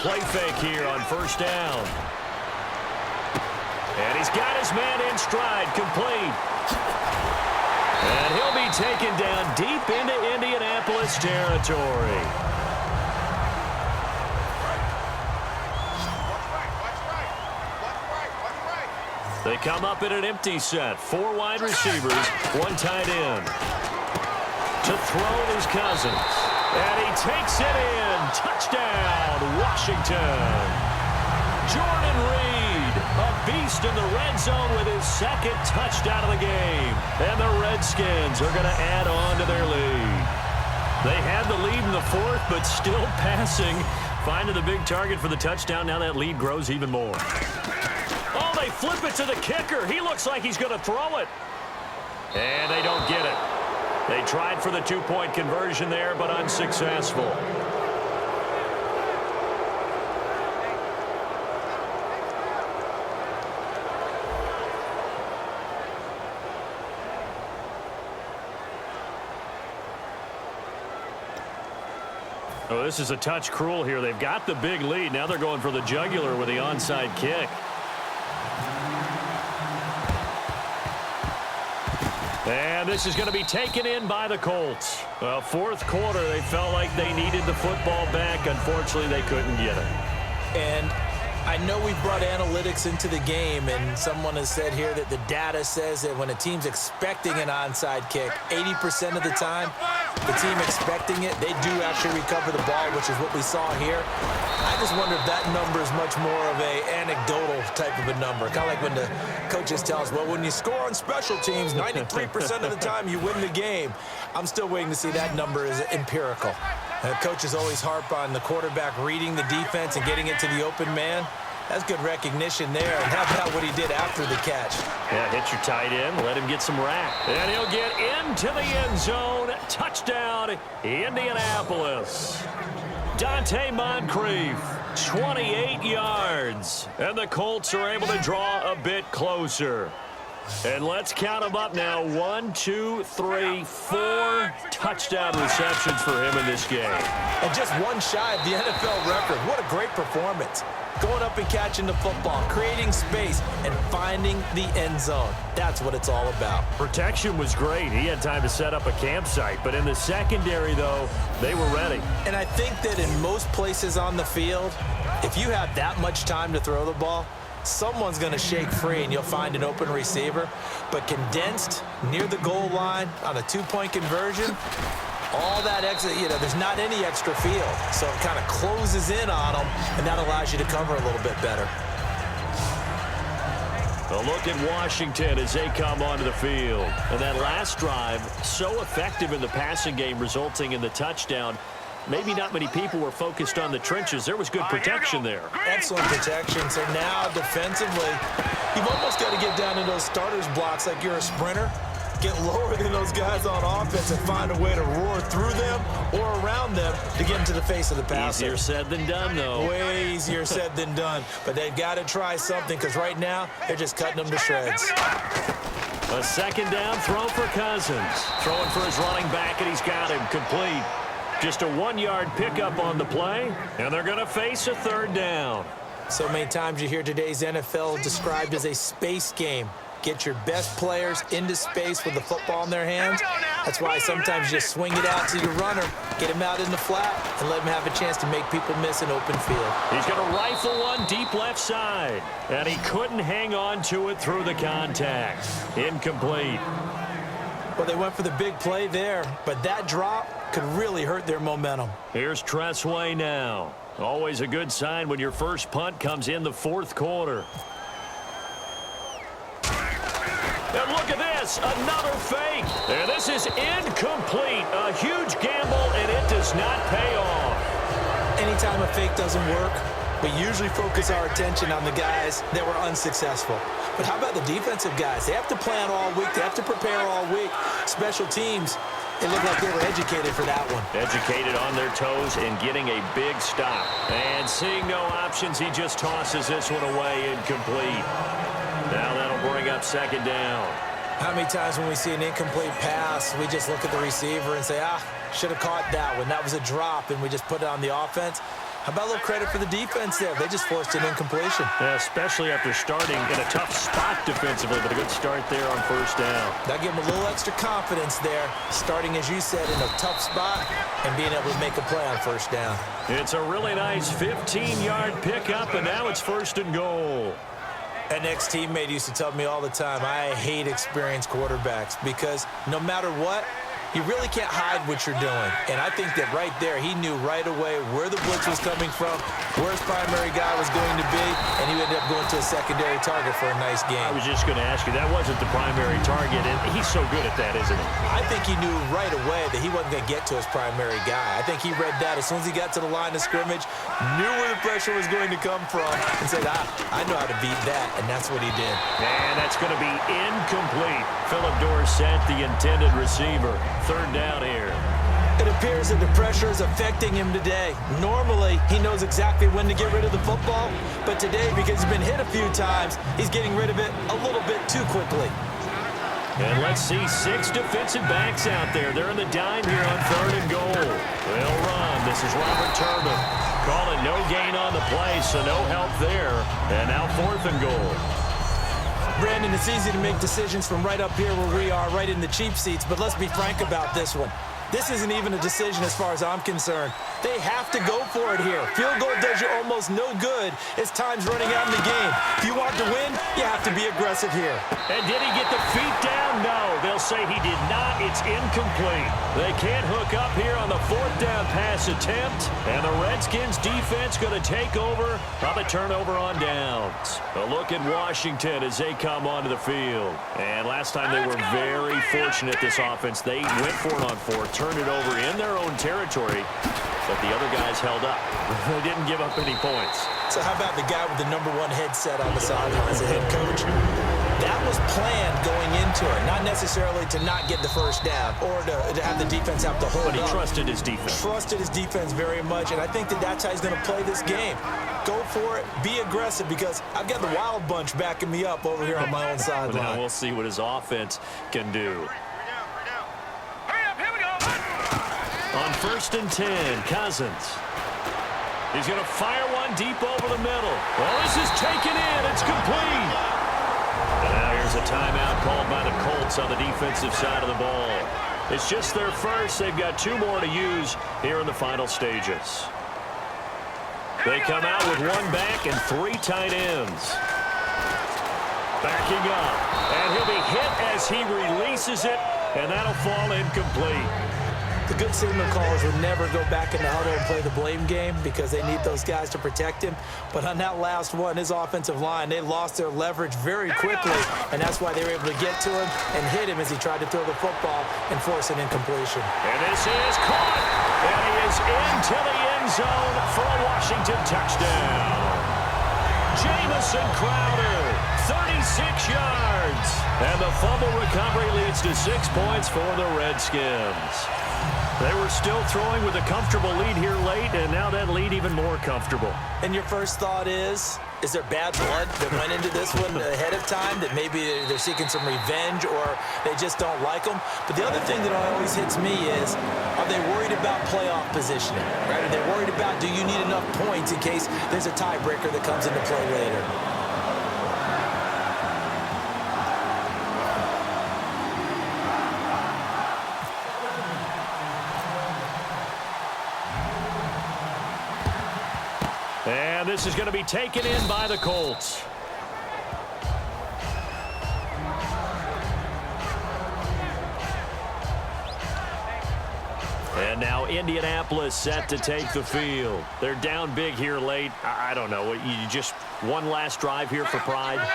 play fake here on first down. And he's got his man in stride, complete. And he'll be taken down deep into Indianapolis territory. They come up in an empty set. 4 wide receivers, 1 tight end. To throw is Cousins. And he takes it in. Touchdown, Washington. Jordan Reed, a beast in the red zone with his 2nd touchdown of the game. And the Redskins are going to add on to their lead. They had the lead in the 4th, but still passing. Finding the big target for the touchdown. Now that lead grows even more. Oh, they flip it to the kicker. He looks like he's going to throw it. And they don't get it. They tried for the 2-point conversion there, but unsuccessful. Oh, this is a touch cruel here. They've got the big lead. Now they're going for the jugular with the onside kick. And this is going to be taken in by the Colts. Well, 4th quarter, they felt like they needed the football back. Unfortunately, they couldn't get it. And I know we've brought analytics into the game, and someone has said here that the data says that when a team's expecting an onside kick, 80% of the time, the team expecting it, they do actually recover the ball, which is what we saw here. I just wonder if that number is much more of a anecdotal type of a number. Kind of like when the coaches tell us, well, when you score on special teams, 93% of the time you win the game. I'm still waiting to see that number is empirical. Coaches always harp on the quarterback reading the defense and getting it to the open man. That's good recognition there. And how about what he did after the catch? Yeah, hit your tight end, let him get some rack. And he'll get into the end zone. Touchdown, Indianapolis. Dante Moncrief, 28 yards. And the Colts are able to draw a bit closer. And let's count them up now. 1, 2, 3, 4 touchdown receptions for him in this game. And just 1 shy of the NFL record. What a great performance. Going up and catching the football, creating space, and finding the end zone. That's what it's all about. Protection was great. He had time to set up a campsite. But in the secondary, though, they were ready. And I think that in most places on the field, if you have that much time to throw the ball, someone's going to shake free and you'll find an open receiver. But condensed near the goal line on a 2-point conversion, all that extra, there's not any extra field. So it kind of closes in on them, and that allows you to cover a little bit better. A look at Washington as they come onto the field. And that last drive, so effective in the passing game, resulting in the touchdown. Maybe not many people were focused on the trenches. There was good protection there. Excellent protection. So now defensively, you've almost got to get down in those starters blocks like you're a sprinter. Get lower than those guys on offense and find a way to roar through them or around them to get into the face of the passer. Easier said than done, though. Way easier said than done. But they've got to try something because right now they're just cutting them to shreds. A 2nd down throw for Cousins. Throwing for his running back, and he's got him complete. Just a 1-yard pickup on the play, and they're going to face a 3rd down. So many times you hear today's NFL described as a space game. Get your best players into space with the football in their hands. That's why sometimes you just swing it out to your runner, get him out in the flat, and let him have a chance to make people miss an open field. He's going to rifle one deep left side, and he couldn't hang on to it through the contact. Incomplete. Well, they went for the big play there, but that drop could really hurt their momentum. Here's Tressway now. Always a good sign when your first punt comes in the 4th quarter. And look at this, another fake. And this is incomplete. A huge gamble, and it does not pay off. Anytime a fake doesn't work, we usually focus our attention on the guys that were unsuccessful. But how about the defensive guys? They have to plan all week. They have to prepare all week. Special teams, it looked like they were educated for that one. Educated on their toes and getting a big stop. And seeing no options, he just tosses this one away, incomplete. Now that'll bring up 2nd down. How many times when we see an incomplete pass, we just look at the receiver and say, should have caught that one. That was a drop, and we just put it on the offense. How about a little credit for the defense there? They just forced an incompletion. Yeah, especially after starting in a tough spot defensively, but a good start there on first down. That gave them a little extra confidence there, starting, as you said, in a tough spot and being able to make a play on first down. It's a really nice 15-yard pickup, and now it's first and goal. An ex-teammate used to tell me all the time, I hate experienced quarterbacks because no matter what, you really can't hide what you're doing. And I think that right there, he knew right away where the blitz was coming from, where his primary guy was going to be, and he ended up going to a secondary target for a nice game. I was just going to ask you, that wasn't the primary target, and he's so good at that, isn't he? I think he knew right away that he wasn't going to get to his primary guy. I think he read that as soon as he got to the line of scrimmage, knew where the pressure was going to come from, and said, I know how to beat that, and that's what he did. And that's going to be incomplete. Philip Dorsett, the intended receiver. Third down here. It appears that the pressure is affecting him today. Normally, he knows exactly when to get rid of the football, but today, because he's been hit a few times, he's getting rid of it a little bit too quickly. And let's see 6 defensive backs out there. They're in the dime here on third and goal. They'll run. This is Robert Turbin. Calling no gain on the play, so no help there. And now fourth and goal. Brandon, it's easy to make decisions from right up here where we are, right in the cheap seats, but let's be frank about this one. This isn't even a decision as far as I'm concerned. They have to go for it here. Field goal does you almost no good as time's running out in the game. If you want to win, you have to be aggressive here. And did he get the feet down? No. They'll say he did not. It's incomplete. They can't hook up here on the fourth down pass attempt. And the Redskins defense going to take over on the turnover on downs. A look at Washington as they come onto the field. And last time they were very fortunate, this offense. They went for it on fourth, turned it over in their own territory, but the other guys held up. They didn't give up any points. So how about the guy with the #1 headset on the sidelines, the head coach? That was planned going into it, not necessarily to not get the first down or to have the defense have to hold up. But he trusted his defense. Trusted his defense very much, and I think that that's how he's going to play this game. Go for it, be aggressive, because I've got the Wild Bunch backing me up over here on my own sideline. Now we'll see what his offense can do. On 1st and 10, Cousins. He's going to fire one deep over the middle. Well, this is taken in. It's complete. And now here's a timeout called by the Colts on the defensive side of the ball. It's just their first. They've got 2 more to use here in the final stages. They come out with 1 back and 3 tight ends. Backing up. And he'll be hit as he releases it, and that'll fall incomplete. The good signal callers would never go back in the huddle and play the blame game because they need those guys to protect him. But on that last one, his offensive line, they lost their leverage very quickly, and that's why they were able to get to him and hit him as he tried to throw the football and force an incompletion. And this is caught, and he is into the end zone for a Washington touchdown. Jamison Crowder, 36 yards. And the fumble recovery leads to 6 points for the Redskins. They were still throwing with a comfortable lead here late, and now that lead even more comfortable. And your first thought is there bad blood that went into this one ahead of time, that maybe they're seeking some revenge or they just don't like them? But the other thing that always hits me is, are they worried about playoff positioning? Right? Are they worried about, do you need enough points in case there's a tiebreaker that comes into play later? And this is going to be taken in by the Colts. And now Indianapolis set to take the field. They're down big here late. I don't know. You just one last drive here for pride?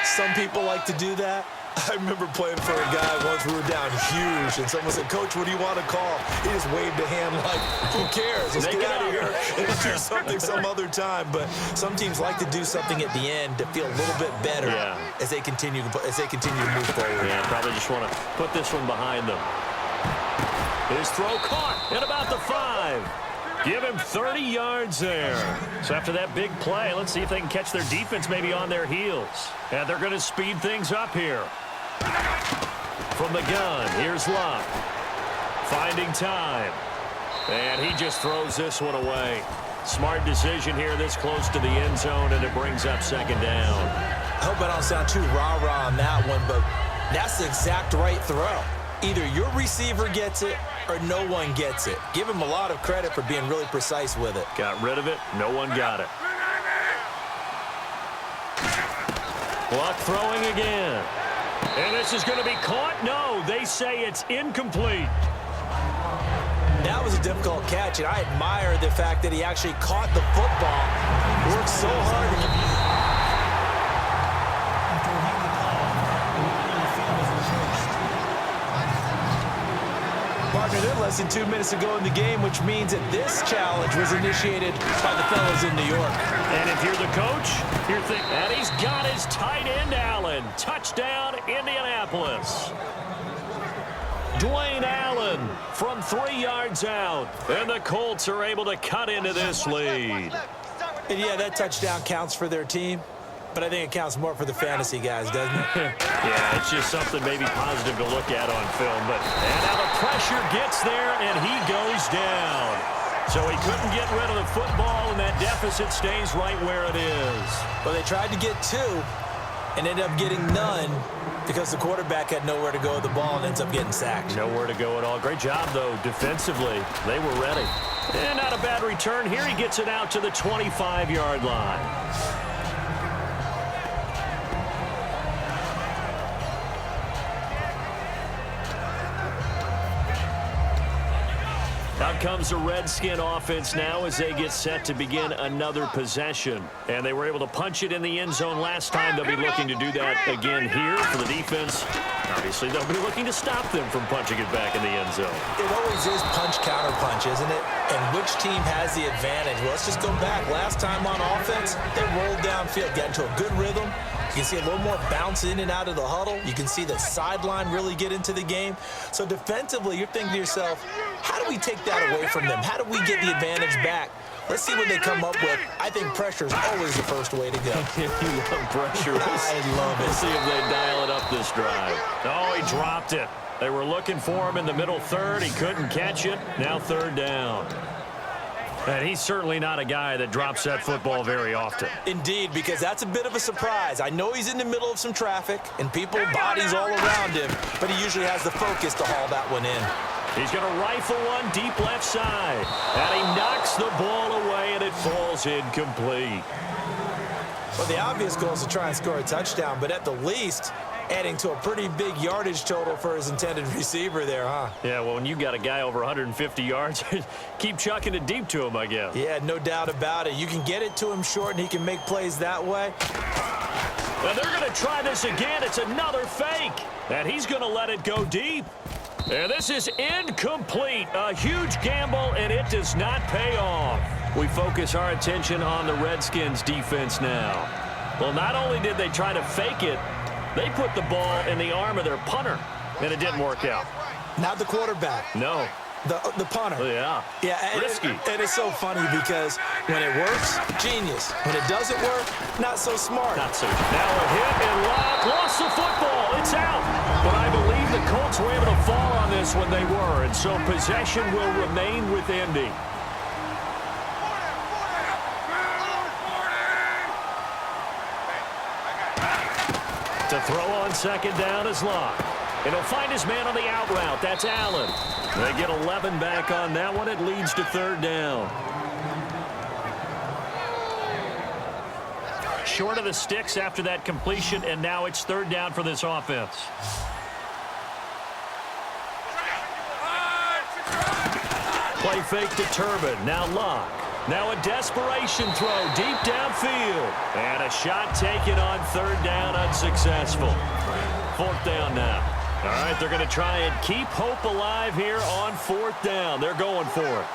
Some people like to do that. I remember playing for a guy once. We were down huge, and someone said, "Coach, what do you want to call?" He just waved a hand like, "Who cares? Let's get out of here and do something some other time." But some teams like to do something at the end to feel a little bit better as they continue to move forward. Yeah, probably just want to put this one behind them. His throw caught at about the 5. Give him 30 yards there. So after that big play, let's see if they can catch their defense maybe on their heels. And they're going to speed things up here. From the gun, here's Luck. Finding time. And he just throws this one away. Smart decision here this close to the end zone, and it brings up second down. I hope I don't sound too rah-rah on that one, but that's the exact right throw. Either your receiver gets it or no one gets it. Give him a lot of credit for being really precise with it. Got rid of it. No one got it. Luck throwing again. And this is going to be caught. No, they say it's incomplete. That was a difficult catch, and I admire the fact that he actually caught the football. Worked so hard. Partner, they're less than 2 minutes to go in the game, which means that this challenge was initiated by the fellas in New York. And if you're the coach, you're thinking, and he's got his tight end, Allen. Touchdown, Indianapolis. Dwayne Allen from 3 yards out. And the Colts are able to cut into this lead. And yeah, that touchdown counts for their team, but I think it counts more for the fantasy guys, doesn't it? Yeah, it's just something maybe positive to look at on film. And now the pressure gets there, and he goes down. So he couldn't get rid of the football, and that deficit stays right where it is. Well, they tried to get 2 and ended up getting none because the quarterback had nowhere to go with the ball and ends up getting sacked. Nowhere to go at all. Great job, though, defensively. They were ready. And not a bad return here. He gets it out to the 25-yard line. Out comes the Redskin offense now as they get set to begin another possession. And they were able to punch it in the end zone last time. They'll be looking to do that again here for the defense. Obviously, they'll be looking to stop them from punching it back in the end zone. It always is punch-counter-punch, isn't it? And which team has the advantage? Well, let's just go back. Last time on offense, they rolled downfield, got into a good rhythm. You can see a little more bounce in and out of the huddle. You can see the sideline really get into the game. So defensively, you're thinking to yourself, how do we take that away from them? How do we get the advantage back? Let's see what they come up with. I think pressure is always the first way to go. You love pressure. I love it. Let's see if they dial it up this drive. Oh, he dropped it. They were looking for him in the middle third. He couldn't catch it. Now third down. And he's certainly not a guy that drops that football very often. Indeed, because that's a bit of a surprise. I know he's in the middle of some traffic and people, bodies all around him, but he usually has the focus to haul that one in. He's going to rifle one deep left side. And he knocks the ball away, and it falls incomplete. Well, the obvious goal is to try and score a touchdown, but at the least, adding to a pretty big yardage total for his intended receiver there, huh? Yeah, well, when you got a guy over 150 yards, keep chucking it deep to him, I guess. Yeah, no doubt about it. You can get it to him short, and he can make plays that way. And they're going to try this again. It's another fake. And he's going to let it go deep. And this is incomplete. A huge gamble, and it does not pay off. We focus our attention on the Redskins defense now. Well, not only did they try to fake it, they put the ball in the arm of their punter, and it didn't work out. Not the quarterback. No. The punter. Oh, yeah. Yeah, risky. And it's so funny because when it works, genius. When it doesn't work, not so smart. Not so. Now a hit, and Locke lost the football. It's out. But I believe the Colts were able to fall on this when they were, and so possession will remain with Indy. To throw on second down is Locke. And he'll find his man on the out route. That's Allen. They get 11 back on that one. It leads to third down. Short of the sticks after that completion, and now it's third down for this offense. Play fake to Turbin. Now Locke. Now a desperation throw deep downfield. And a shot taken on third down, unsuccessful. Fourth down now. All right, they're going to try and keep hope alive here on fourth down. They're going for it.